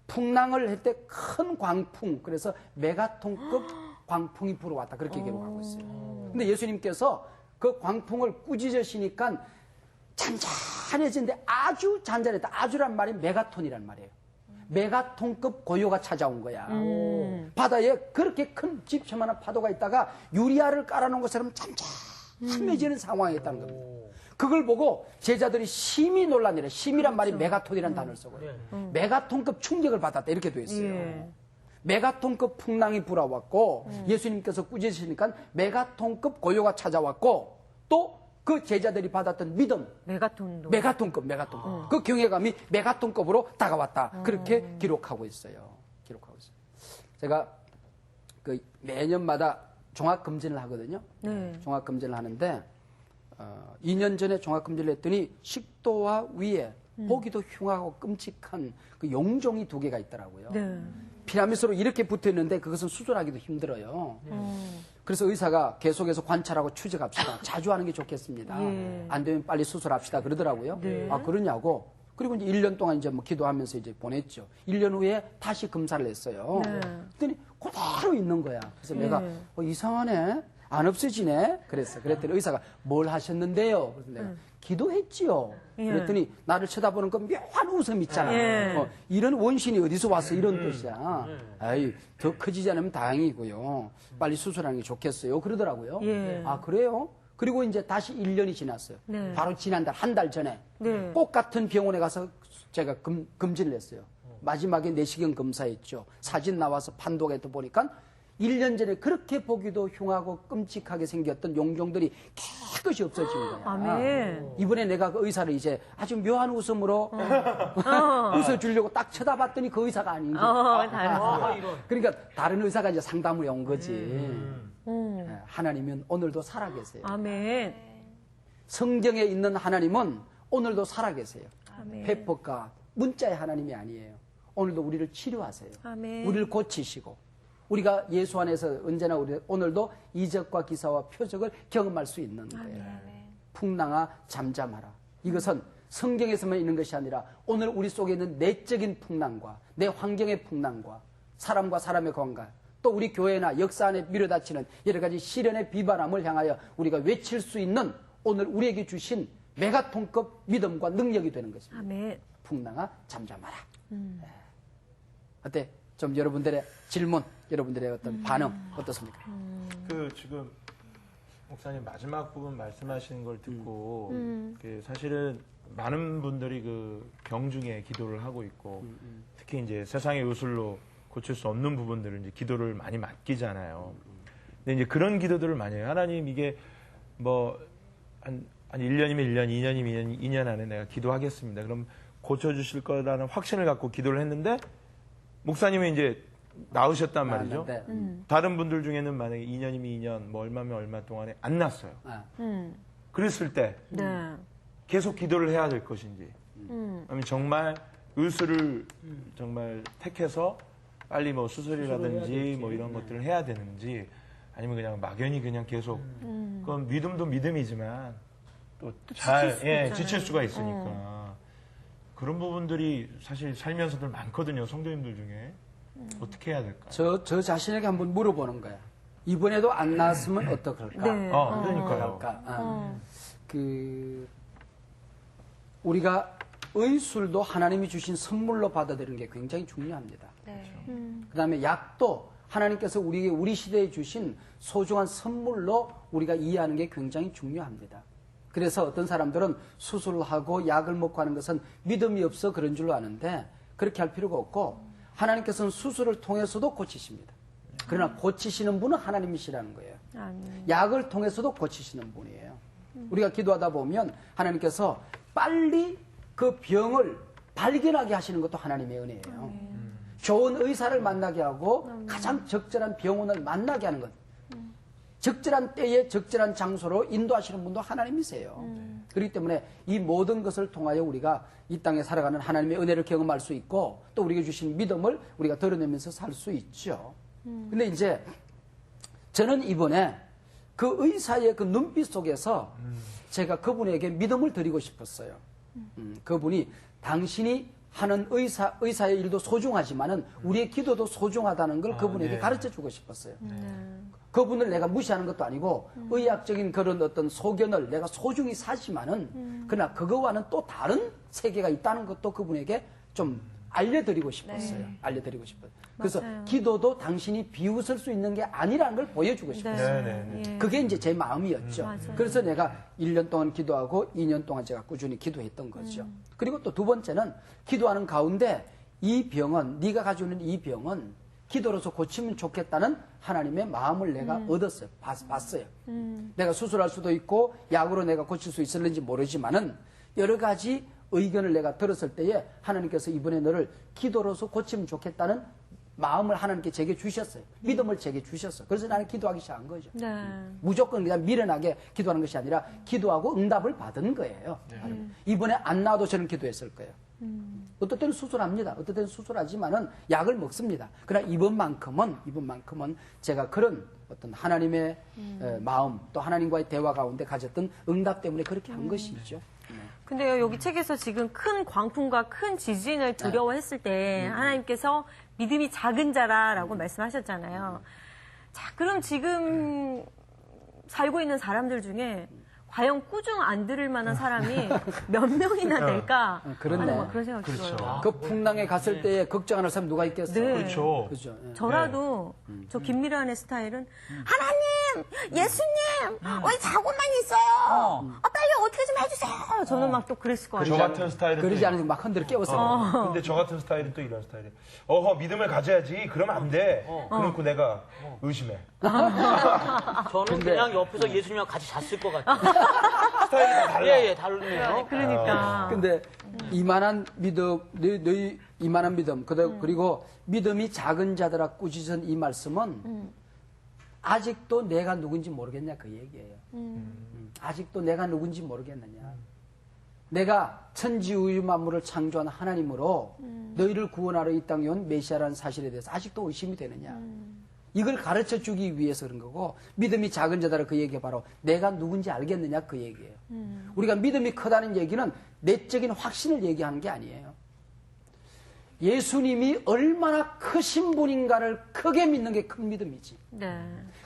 E: 풍랑을 할 때 큰 광풍, 그래서 메가톤급 광풍이 불어왔다. 그렇게 기록하고 있어요. 근데 예수님께서 그 광풍을 꾸짖으시니까 잔잔해지는데 아주 잔잔했다. 아주란 말이 메가톤이란 말이에요. 메가톤급 고요가 찾아온 거야. 바다에 그렇게 큰 집처만한 파도가 있다가 유리알을 깔아놓은 것처럼 잠잠해지는 상황이었다는 겁니다. 그걸 보고 제자들이 심히 놀라니래. 심이란 말이 메가톤이라는 단어를 쓰고요. 메가톤급 충격을 받았다. 이렇게 돼 있어요.
A: 예.
E: 메가톤급 풍랑이 불어왔고 예수님께서 꾸짖으시니까 메가톤급 고요가 찾아왔고 또 그 제자들이 받았던 믿음,
A: 메가톤도.
E: 메가톤급. 그 경외감이 메가톤급으로 다가왔다. 그렇게 기록하고 있어요. 제가 그 매년마다 종합검진을 하거든요.
A: 네.
E: 종합검진을 하는데 2년 전에 종합검진을 했더니 식도와 위에 보기도 흉하고 끔찍한 그 용종이 2개가 있더라고요.
A: 네.
E: 피라미드로 이렇게 붙어 있는데 그것은 수술하기도 힘들어요. 그래서 의사가 계속해서 관찰하고 추적합시다. 자주 하는 게 좋겠습니다. 안 되면 빨리 수술합시다 그러더라고요.
A: 네.
E: 아 그러냐고. 그리고 이제 1년 동안 이제 뭐 기도하면서 이제 보냈죠. 1년 후에 다시 검사를 했어요.
A: 네.
E: 그랬더니 그대로 있는 거야. 그래서 내가 이상하네. 안 없어지네. 그랬더니 의사가 뭘 하셨는데요? 그래서 내가 기도했지요. 그랬더니 나를 쳐다보는 그 묘한 웃음 있잖아. 이런 원신이 어디서 왔어? 이런 뜻이야. 아이, 더 커지지 않으면 다행이고요. 빨리 수술하는 게 좋겠어요. 그러더라고요. 아, 그래요? 그리고 이제 다시 1년이 지났어요.
A: 네.
E: 바로 지난달, 한 달 전에.
A: 네.
E: 똑같은 병원에 가서 제가 검진을 했어요. 마지막에 내시경 검사했죠. 사진 나와서 판독해서 보니까 1년 전에 그렇게 보기도 흉하고 끔찍하게 생겼던 용종들이 깨끗이 없어진 거야.
A: 아멘.
E: 이번에 내가 그 의사를 이제 아주 묘한 웃음으로 웃어주려고 딱 쳐다봤더니 그 의사가 아닌 거야. 그러니까 다른 의사가 이제 상담을 온 거지. 하나님은 오늘도 살아계세요.
A: 아멘.
E: 성경에 있는 하나님은 오늘도 살아계세요.
A: 아멘.
E: 페퍼가 문자의 하나님이 아니에요. 오늘도 우리를 치료하세요.
A: 아멘.
E: 우리를 고치시고 우리가 예수 안에서 언제나 오늘도 이적과 기사와 표적을 경험할 수 있는 거예요. 풍랑아 잠잠하라. 이것은 성경에서만 있는 것이 아니라 오늘 우리 속에 있는 내적인 풍랑과 내 환경의 풍랑과 사람과 사람의 관계 또 우리 교회나 역사 안에 밀어닥치는 여러 가지 시련의 비바람을 향하여 우리가 외칠 수 있는 오늘 우리에게 주신 메가톤급 믿음과 능력이 되는 것입니다.
A: 아멘.
E: 풍랑아 잠잠하라. 어때? 좀 여러분들의 질문, 여러분들의 어떤 반응 어떻습니까?
B: 그 지금 목사님 마지막 부분 말씀하시는 걸 듣고 그 사실은 많은 분들이 그 병중에 기도를 하고 있고 특히 이제 세상의 의술로 고칠 수 없는 부분들을 이제 기도를 많이 맡기잖아요. 근데 이제 그런 기도들을 많이 해요. 하나님 이게 뭐 한 1년이면 1년, 2년이면 2년 안에 내가 기도하겠습니다. 그럼 고쳐주실 거라는 확신을 갖고 기도를 했는데 목사님이 이제 나으셨단 말이죠. 다른 분들 중에는 만약에 2년이면 2년, 뭐 얼마면 얼마 동안에 안 났어요. 그랬을 때
A: 네.
B: 계속 기도를 해야 될 것인지 아니면 정말 의술을 정말 택해서 빨리 뭐 수술이라든지 뭐 이런 것들을 해야 되는지 아니면 그냥 막연히 그냥 계속 그건 믿음도 믿음이지만 또 잘 지칠 수가 있으니까 그런 부분들이 사실 살면서들 많거든요. 성도님들 중에 어떻게 해야 될까요?
E: 저 자신에게 한번 물어보는 거야. 이번에도 안 나왔으면 어떡할까?
A: 네.
B: 그러니까요.
E: 우리가 의술도 하나님이 주신 선물로 받아들이는 게 굉장히 중요합니다. 그다음에 약도 하나님께서 우리에게 우리 시대에 주신 소중한 선물로 우리가 이해하는 게 굉장히 중요합니다. 그래서 어떤 사람들은 수술을 하고 약을 먹고 하는 것은 믿음이 없어 그런 줄로 아는데 그렇게 할 필요가 없고 하나님께서는 수술을 통해서도 고치십니다. 그러나 고치시는 분은 하나님이시라는 거예요. 약을 통해서도 고치시는 분이에요. 우리가 기도하다 보면 하나님께서 빨리 그 병을 발견하게 하시는 것도 하나님의 은혜예요. 좋은 의사를 만나게 하고 가장 적절한 병원을 만나게 하는 것. 적절한 때에 적절한 장소로 인도하시는 분도 하나님이세요. 그렇기 때문에 이 모든 것을 통하여 우리가 이 땅에 살아가는 하나님의 은혜를 경험할 수 있고 또 우리에게 주신 믿음을 우리가 드러내면서 살 수 있죠. 근데 이제 저는 이번에 그 의사의 그 눈빛 속에서 제가 그분에게 믿음을 드리고 싶었어요. 그분이 당신이 하는 의사의 일도 소중하지만은 우리의 기도도 소중하다는 걸 그분에게 가르쳐 주고 싶었어요. 그분을 내가 무시하는 것도 아니고 의학적인 그런 어떤 소견을 내가 소중히 사지만은 그러나 그거와는 또 다른 세계가 있다는 것도 그분에게 좀 알려드리고 싶었어요. 알려드리고 싶어요. 그래서 기도도 당신이 비웃을 수 있는 게 아니라는 걸 보여주고 싶었어요. 그게 이제 제 마음이었죠. 그래서 내가 1년 동안 기도하고 2년 동안 제가 꾸준히 기도했던 거죠. 그리고 또 두 번째는 기도하는 가운데 이 병은 네가 가지고 있는 이 병은 기도로서 고치면 좋겠다는 하나님의 마음을 내가 얻었어요. 봤어요. 내가 수술할 수도 있고 약으로 내가 고칠 수 있을는지 모르지만은 여러 가지 의견을 내가 들었을 때에 하나님께서 이번에 너를 기도로서 고치면 좋겠다는 마음을 하나님께 제게 주셨어요. 믿음을 제게 주셨어요. 그래서 나는 기도하기 시작한 거죠.
A: 네.
E: 무조건 그냥 미련하게 기도하는 것이 아니라 기도하고 응답을 받은 거예요. 이번에 안 나와도 저는 기도했을 거예요. 어떨 때는 수술합니다. 어떨 때는 수술하지만은 약을 먹습니다. 그러나 이번만큼은 제가 그런 어떤 하나님의 마음 또 하나님과의 대화 가운데 가졌던 응답 때문에 그렇게 한 것이죠.
A: 근데요, 여기 책에서 지금 큰 광풍과 큰 지진을 두려워했을 때 하나님께서 믿음이 작은 자라라고 말씀하셨잖아요. 자, 그럼 지금 살고 있는 사람들 중에 과연 꾸중 안 들을 만한 사람이 몇 명이나 될까?
E: 그렇네.
A: 하는 그런 생각이 들어요.
E: 그 풍랑에 갔을 때에 걱정 안 할 사람 누가 있겠어요?
A: 네.
B: 그렇죠.
E: 그죠. 예.
A: 저라도 저 김미란의 스타일은 하나님, 예수님, 왜 자고만 있어요? 빨리 어떻게 좀 해주세요. 저는 막 또 그랬을 것
B: 저
A: 같아요.
B: 같은 스타일은
E: 그러지
B: 또
E: 않으면 막 흔들어 깨웠어요.
B: 근데 저 같은 스타일은 또 이런 스타일이에요. 어허, 믿음을 가져야지. 그러면 안 돼. 그러고 내가 의심해.
C: 저는 그냥 옆에서 예수님이랑 같이 잤을 것 같아요.
B: 스타일이 다 달라.
C: 예, 다르네요.
A: 그러니까.
E: 근데 이만한 믿음, 너희 이만한 믿음, 그리고 믿음이 작은 자들아 꾸짖은 이 말씀은 아직도 내가 누군지 모르겠냐 그 얘기예요. 아직도 내가 누군지 모르겠느냐. 내가 천지우주 만물을 창조한 하나님으로 너희를 구원하러 이 땅에 온 메시아라는 사실에 대해서 아직도 의심이 되느냐. 이걸 가르쳐 주기 위해서 그런 거고 믿음이 작은 자들아 그 얘기가 바로 내가 누군지 알겠느냐 그 얘기예요. 우리가 믿음이 크다는 얘기는 내적인 확신을 얘기하는 게 아니에요. 예수님이 얼마나 크신 분인가를 크게 믿는 게 큰 믿음이지.
A: 네.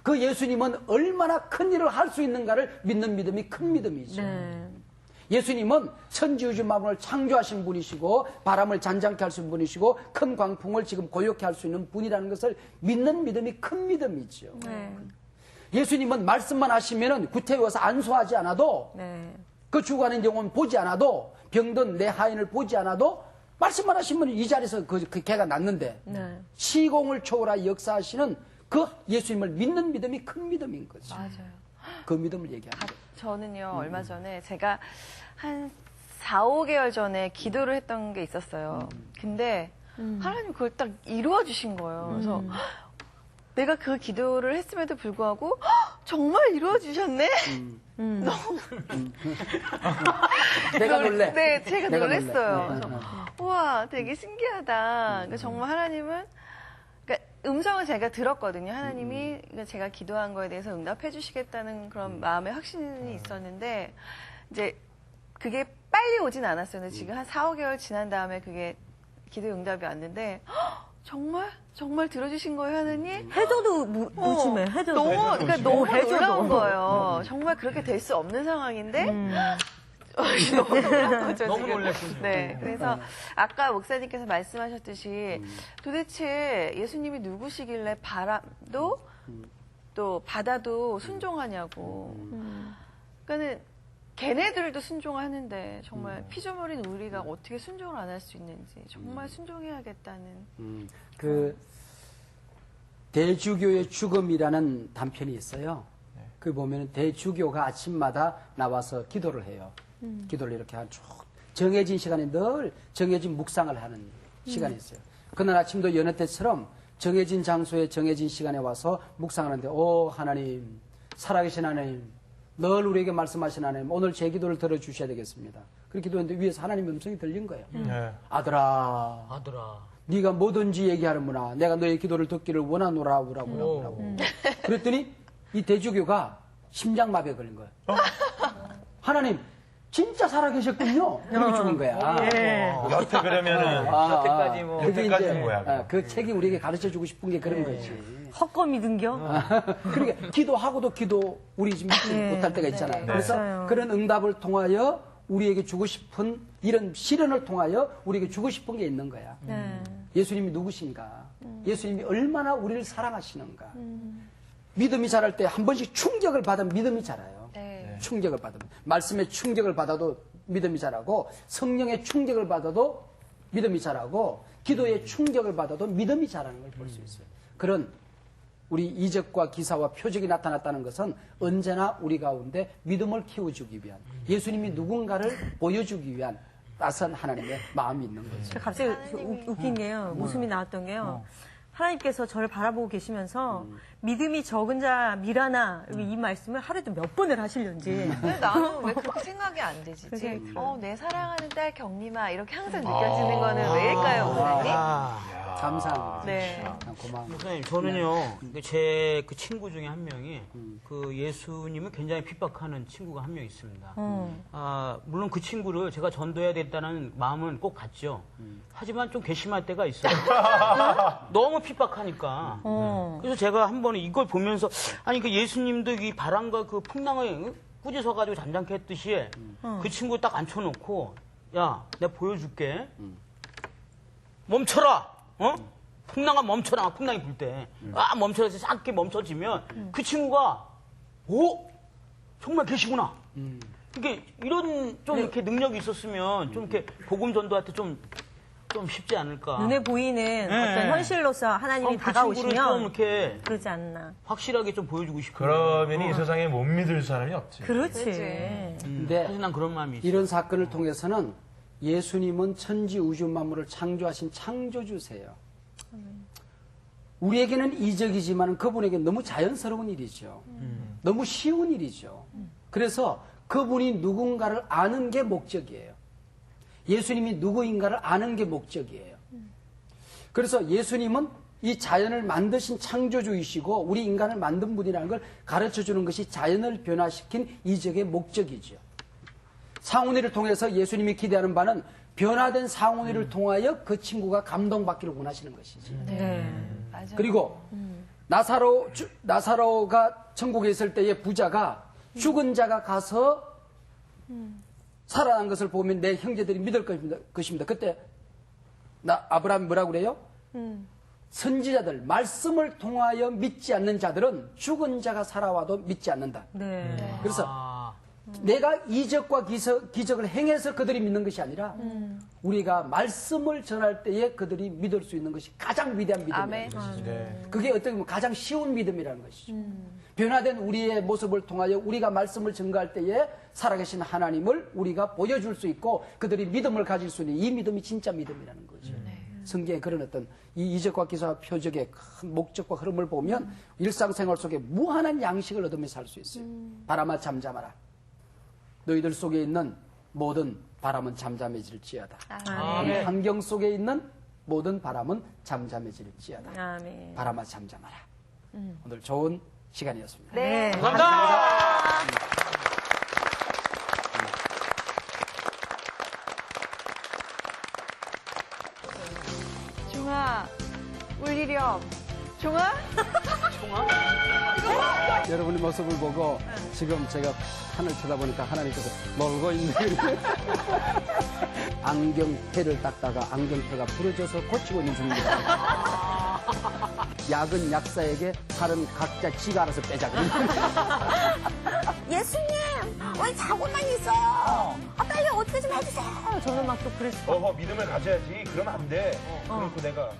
E: 그 예수님은 얼마나 큰 일을 할 수 있는가를 믿는 믿음이 큰 믿음이죠.
A: 네.
E: 예수님은 천지우주 만물을 창조하신 분이시고 바람을 잔잔케 할 수 있는 분이시고 큰 광풍을 지금 고요케 할 수 있는 분이라는 것을 믿는 믿음이 큰 믿음이죠.
A: 네.
E: 예수님은 말씀만 하시면은 구태여서 안수하지 않아도
A: 네.
E: 그 죽어가는 영혼 보지 않아도 병든 내 하인을 보지 않아도 말씀만 하시면 이 자리에서 그 개가 낫는데
A: 네.
E: 시공을 초월하 역사하시는 그 예수님을 믿는 믿음이 큰 믿음인 거죠.
D: 맞아요.
E: 그 믿음을 얘기하는 거예요.
D: 저는요, 얼마 전에 제가 한 4, 5개월 전에 기도를 했던 게 있었어요. 근데 하나님 그걸 딱 이루어 주신 거예요. 그래서 내가 그 기도를 했음에도 불구하고 정말 이루어 주셨네?
E: 내가 놀래.
D: 네, 제가
E: 내가
D: 놀랬어요.
E: 놀래.
D: 그래서 우와, 되게 신기하다. 그러니까 정말 하나님은 그러니까 음성을 제가 들었거든요. 하나님이 그러니까 제가 기도한 거에 대해서 응답해 주시겠다는 그런 마음의 확신이 있었는데 이제 그게 빨리 오진 않았어요. 근데 지금 한 4, 5개월 지난 다음에 그게 기도 응답이 왔는데 정말 들어주신 거예요, 하나님?
A: 해줘도 의심해, 해줘도.
D: 너무 그러니까 너무
A: 해줘도.
D: 놀라운 거예요. 정말 그렇게 될 수 없는 상황인데 너무 놀란 거죠.
C: 너무
D: 지금.
C: 놀랐군요.
D: 네, 그래서 아까 목사님께서 말씀하셨듯이 도대체 예수님이 누구시길래 바람도 또 바다도 순종하냐고. 그러니까는 걔네들도 순종하는데 정말 피조물인 우리가 어떻게 순종을 안 할 수 있는지 정말 순종해야겠다는.
E: 그 대주교의 죽음이라는 단편이 있어요. 그 보면 대주교가 아침마다 나와서 기도를 해요. 기도를 이렇게 쭉 정해진 시간에 늘 정해진 묵상을 하는 시간이 있어요. 그날 아침도 여느 때처럼 정해진 장소에 정해진 시간에 와서 묵상하는데 오 하나님 살아계신 하나님 늘 우리에게 말씀하신 하나님 오늘 제 기도를 들어주셔야 되겠습니다. 그렇게 기도했는데 위에서 하나님의 음성이 들린 거예요.
B: 네.
E: 아들아 네가 뭐든지 얘기하는구나. 내가 너의 기도를 듣기를 원하노라. 그랬더니 이 대주교가 심장마비에 걸린 거예요. 하나님 진짜 살아계셨군요. 이렇게 죽은 거야.
B: 여태 그러면은
C: 여태까지 뭐.
E: 그게
B: 여태까지는 뭐야?
E: 그 책이 우리에게 가르쳐주고 싶은 게 그런 거지.
A: 헛거 믿은겨?
E: 그러니까 기도하고도 기도 우리 지금 못할 때가 있잖아요. 그래서
A: 맞아요.
E: 그런 응답을 통하여 우리에게 주고 싶은 이런 시련을 통하여 우리에게 주고 싶은 게 있는 거야.
A: 네.
E: 예수님이 누구신가? 예수님이 얼마나 우리를 사랑하시는가? 믿음이 자랄 때 한 번씩 충격을 받으면 믿음이 자라요.
D: 네.
E: 충격을 받으면 말씀의 충격을 받아도 믿음이 자라고 성령의 충격을 받아도 믿음이 자라고 기도에 충격을 받아도 믿음이 자라는 걸 볼 수 있어요. 그런 우리 이적과 기사와 표적이 나타났다는 것은 언제나 우리 가운데 믿음을 키워주기 위한 예수님이 누군가를 보여주기 위한 따스한 하나님의 마음이 있는 거죠.
A: 갑자기 웃긴 게요. 웃음이 나왔던 게요. 하나님께서 저를 바라보고 계시면서 믿음이 적은 자 미라나 이 말씀을 하루에도 몇 번을 하시려는지.
D: 근데 나는 왜 그렇게 생각이 안 되지?
A: 그게
D: 내 사랑하는 딸 경림아 이렇게 항상 느껴지는 거는 왜일까요, 목사님?
E: 감사합니다. 아,
D: 네.
E: 고마워요.
C: 목사님, 저는요, 제 그 친구 중에 한 명이 그 예수님을 굉장히 핍박하는 친구가 한 명 있습니다. 물론 그 친구를 제가 전도해야 되겠다는 마음은 꼭 갔죠. 하지만 좀 괘씸할 때가 있어요. 너무 핍박하니까. 그래서 제가 한 번은 이걸 보면서, 아니, 그 예수님도 이 바람과 그 풍랑을 꾸짖어가지고 잔잔케 했듯이 그 친구 딱 앉혀놓고, 야, 내가 보여줄게. 멈춰라! 풍랑아 멈춰라. 풍랑이 불 때. 멈춰라 해서 싹게 멈춰지면 그 친구가, 정말 계시구나. 이게 이런 좀 이렇게 능력이 있었으면 좀 이렇게 복음 전도할 때 좀 쉽지 않을까.
A: 눈에 보이는 어떤 현실로서 하나님이
C: 그
A: 다가오시면
C: 친구를 좀 이렇게
A: 그러지 않나.
C: 확실하게 좀 보여주고 싶어요.
B: 그러면 이 세상에 못 믿을 사람이 없지.
A: 그렇지.
E: 근데
C: 그래서 난 그런 마음이 있어요.
E: 이런 사건을 통해서는 예수님은 천지 우주 만물을 창조하신 창조주세요. 우리에게는 이적이지만 그분에게 너무 자연스러운 일이죠. 너무 쉬운 일이죠. 그래서 그분이 누군가를 아는 게 목적이에요. 예수님이 누구인가를 아는 게 목적이에요. 그래서 예수님은 이 자연을 만드신 창조주이시고 우리 인간을 만든 분이라는 걸 가르쳐주는 것이 자연을 변화시킨 이적의 목적이죠. 상훈이를 통해서 예수님이 기대하는 바는 변화된 상훈이를 통하여 그 친구가 감동받기를 원하시는 것이죠.
D: 맞아.
E: 그리고 나사로가 천국에 있을 때의 부자가 죽은 자가 가서 살아난 것을 보면 내 형제들이 믿을 것입니다. 그때 아브라함이 뭐라고 그래요? 선지자들, 말씀을 통하여 믿지 않는 자들은 죽은 자가 살아와도 믿지 않는다.
A: 네.
E: 그래서 내가 이적과 기적을 행해서 그들이 믿는 것이 아니라 우리가 말씀을 전할 때에 그들이 믿을 수 있는 것이 가장 위대한 믿음이에요.
B: 네.
E: 그게 어떻게 보면 가장 쉬운 믿음이라는 것이죠. 변화된 우리의 모습을 통하여 우리가 말씀을 증거할 때에 살아계신 하나님을 우리가 보여줄 수 있고 그들이 믿음을 가질 수 있는 이 믿음이 진짜 믿음이라는 거죠. 성경에 그런 어떤 이 이적과 기사와 표적의 큰 목적과 흐름을 보면 일상생활 속에 무한한 양식을 얻으며 살 수 있어요. 바람아 잠잠하라. 너희들 속에 있는 모든 바람은 잠잠해질지어다. 이 환경 속에 있는 모든 바람은 잠잠해질지어다.
A: 아멘.
E: 바람아 잠잠하라. 오늘 좋은 시간이었습니다.
D: 네.
C: 감사합니다.
D: 종아, 울리렴. 종아?
E: 여러분의 모습을 보고 지금 제가 하늘 쳐다보니까 하나님께서 놀고 있는 안경테를 닦다가 안경테가 부러져서 고치고 있는 중입니다. 약은 약사에게 살은 각자 지가 알아서 빼자.
A: 예수님, 왜 자고만 있어요? 빨리 어떻게 좀 해주세요. 저는 막 또 그랬어.
B: 믿음을 가져야지. 그러면 안 돼. 그렇고 내가